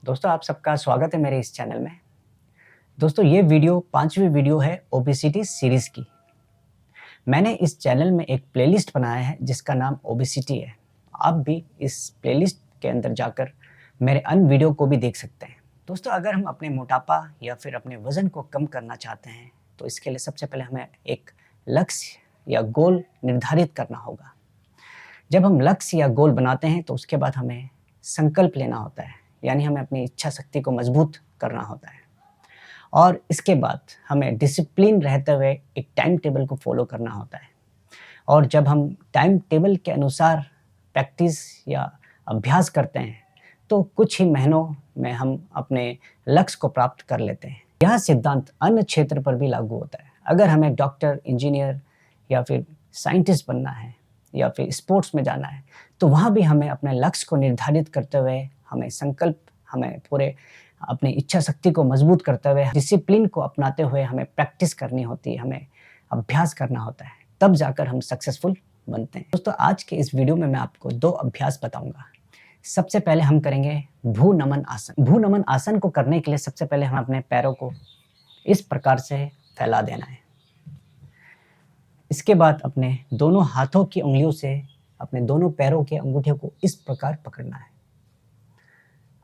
दोस्तों आप सबका स्वागत है मेरे इस चैनल में। दोस्तों ये वीडियो 5वीं वीडियो है ओबेसिटी सीरीज़ की। मैंने इस चैनल में एक प्लेलिस्ट बनाया है जिसका नाम ओबेसिटी है। आप भी इस प्लेलिस्ट के अंदर जाकर मेरे अन्य वीडियो को भी देख सकते हैं। दोस्तों अगर हम अपने मोटापा या फिर अपने वज़न को कम करना चाहते हैं तो इसके लिए सबसे पहले हमें एक लक्ष्य या गोल निर्धारित करना होगा। जब हम लक्ष्य या गोल बनाते हैं तो उसके बाद हमें संकल्प लेना होता है, यानी हमें अपनी इच्छा शक्ति को मजबूत करना होता है और इसके बाद हमें डिसिप्लिन रहते हुए एक टाइम टेबल को फॉलो करना होता है। और जब हम टाइम टेबल के अनुसार प्रैक्टिस या अभ्यास करते हैं तो कुछ ही महीनों में हम अपने लक्ष्य को प्राप्त कर लेते हैं। यह सिद्धांत अन्य क्षेत्र पर भी लागू होता है। अगर हमें डॉक्टर, इंजीनियर या फिर साइंटिस्ट बनना है या फिर स्पोर्ट्स में जाना है तो वहाँ भी हमें अपने लक्ष्य को निर्धारित करते हुए हमें पूरे अपनी इच्छा शक्ति को मजबूत करते हुए डिसिप्लिन को अपनाते हुए हमें प्रैक्टिस करनी होती है, हमें अभ्यास करना होता है, तब जाकर हम सक्सेसफुल बनते हैं। दोस्तों आज के इस वीडियो में मैं आपको 2 अभ्यास बताऊंगा। सबसे पहले हम करेंगे भू नमन आसन। भू नमन आसन को करने के लिए सबसे पहले हम अपने पैरों को इस प्रकार से फैला देना है। इसके बाद अपने दोनों हाथों की उंगलियों से अपने दोनों पैरों के अंगूठे को इस प्रकार पकड़ना है।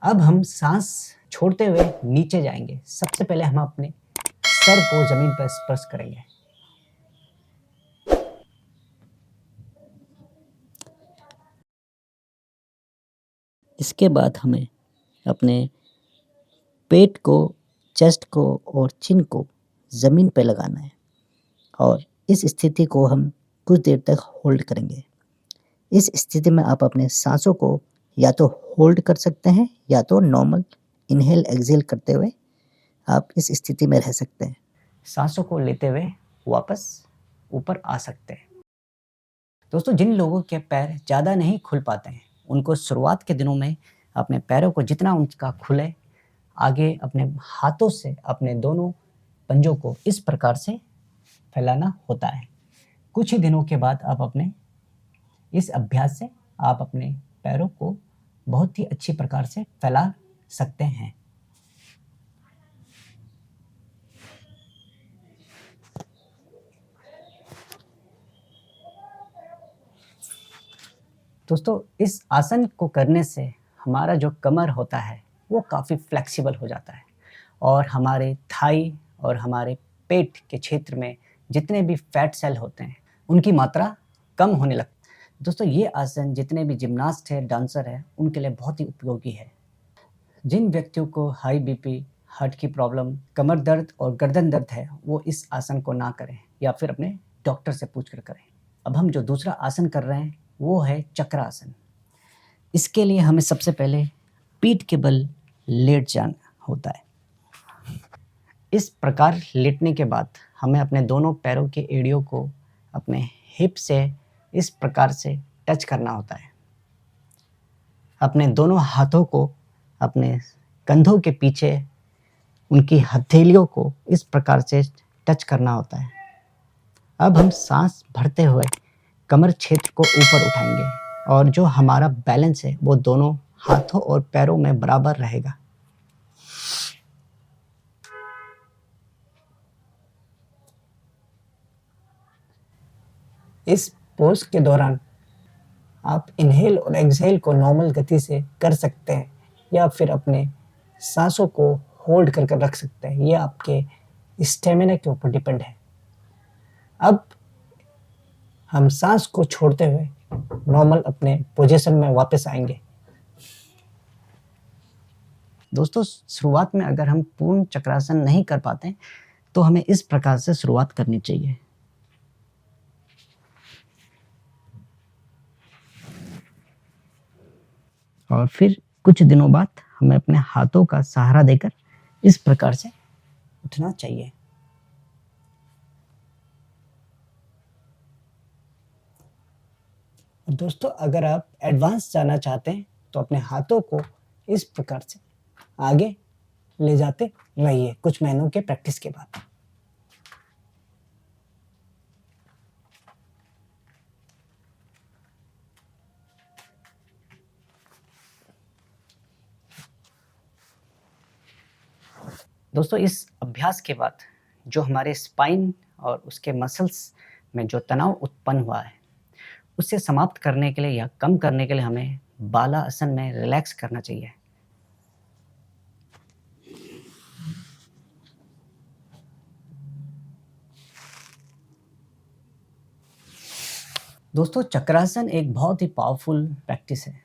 अब हम सांस छोड़ते हुए नीचे जाएंगे। सबसे पहले हम अपने सर को जमीन पर स्पर्श करेंगे। इसके बाद हमें अपने पेट को, चेस्ट को और चिन को ज़मीन पर लगाना है और इस स्थिति को हम कुछ देर तक होल्ड करेंगे। इस स्थिति में आप अपने सांसों को या तो होल्ड कर सकते हैं या तो नॉर्मल इनहेल एक्सहेल करते हुए आप इस स्थिति में रह सकते हैं। सांसों को लेते हुए वापस ऊपर आ सकते हैं। दोस्तों जिन लोगों के पैर ज़्यादा नहीं खुल पाते हैं उनको शुरुआत के दिनों में अपने पैरों को जितना उनका खुले आगे अपने हाथों से अपने दोनों पंजों को इस प्रकार से फैलाना होता है। कुछ ही दिनों के बाद आप अपने इस अभ्यास से आप अपने पैरों को बहुत ही अच्छी प्रकार से फैला सकते हैं। दोस्तों इस आसन को करने से हमारा जो कमर होता है वो काफ़ी फ्लेक्सिबल हो जाता है और हमारे थाई और हमारे पेट के क्षेत्र में जितने भी फैट सेल होते हैं उनकी मात्रा कम होने लगती है। दोस्तों ये आसन जितने भी जिम्नास्ट है, डांसर है, उनके लिए बहुत ही उपयोगी है। जिन व्यक्तियों को हाई बीपी, हार्ट की प्रॉब्लम, कमर दर्द और गर्दन दर्द है वो इस आसन को ना करें या फिर अपने डॉक्टर से पूछ कर करें। अब हम जो दूसरा आसन कर रहे हैं वो है चक्रासन। इसके लिए हमें सबसे पहले पीठ के बल लेट जाना होता है। इस प्रकार लेटने के बाद हमें अपने दोनों पैरों के एड़ियों को अपने हिप से इस प्रकार से टच करना होता है। अपने दोनों हाथों को अपने कंधों के पीछे उनकी हथेलियों को इस प्रकार से टच करना होता है। अब हम सांस भरते हुए कमर क्षेत्र को ऊपर उठाएंगे और जो हमारा बैलेंस है वो दोनों हाथों और पैरों में बराबर रहेगा। इस पोज के दौरान आप इनहेल और एक्सहेल को नॉर्मल गति से कर सकते हैं या फिर अपने सांसों को होल्ड करके रख सकते हैं। ये आपके स्टेमिना के ऊपर डिपेंड है। अब हम सांस को छोड़ते हुए नॉर्मल अपने पोजीशन में वापस आएंगे। दोस्तों शुरुआत में अगर हम पूर्ण चक्रासन नहीं कर पाते तो हमें इस प्रकार से शुरुआत करनी चाहिए। और फिर कुछ दिनों बाद हमें अपने हाथों का सहारा देकर इस प्रकार से उठना चाहिए। दोस्तों अगर आप एडवांस जाना चाहते हैं तो अपने हाथों को इस प्रकार से आगे ले जाते रहिए कुछ महीनों के प्रैक्टिस के बाद। दोस्तों इस अभ्यास के बाद जो हमारे स्पाइन और उसके मसल्स में जो तनाव उत्पन्न हुआ है, उसे समाप्त करने के लिए या कम करने के लिए हमें बालासन में रिलैक्स करना चाहिए। दोस्तों चक्रासन एक बहुत ही पावरफुल प्रैक्टिस है।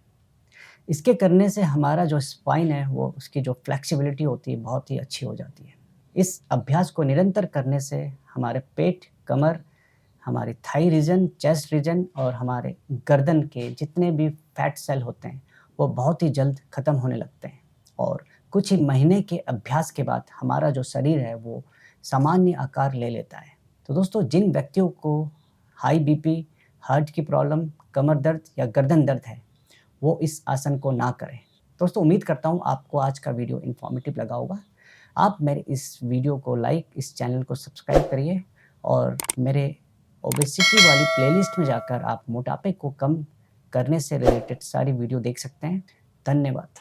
इसके करने से हमारा जो स्पाइन है वो उसकी जो फ्लेक्सिबिलिटी होती है बहुत ही अच्छी हो जाती है। इस अभ्यास को निरंतर करने से हमारे पेट, कमर, हमारी थाई रीजन, चेस्ट रीजन और हमारे गर्दन के जितने भी फैट सेल होते हैं वो बहुत ही जल्द ख़त्म होने लगते हैं और कुछ ही महीने के अभ्यास के बाद हमारा जो शरीर है वो सामान्य आकार ले लेता है। तो दोस्तों जिन व्यक्तियों को हाई बीपी, हार्ट की प्रॉब्लम, कमर दर्द या गर्दन दर्द है वो इस आसन को ना करें। दोस्तों उम्मीद करता हूँ आपको आज का वीडियो इन्फॉर्मेटिव लगा होगा। आप मेरे इस वीडियो को लाइक, इस चैनल को सब्सक्राइब करिए और मेरे ओबेसिटी वाली प्लेलिस्ट में जाकर आप मोटापे को कम करने से रिलेटेड सारी वीडियो देख सकते हैं। धन्यवाद।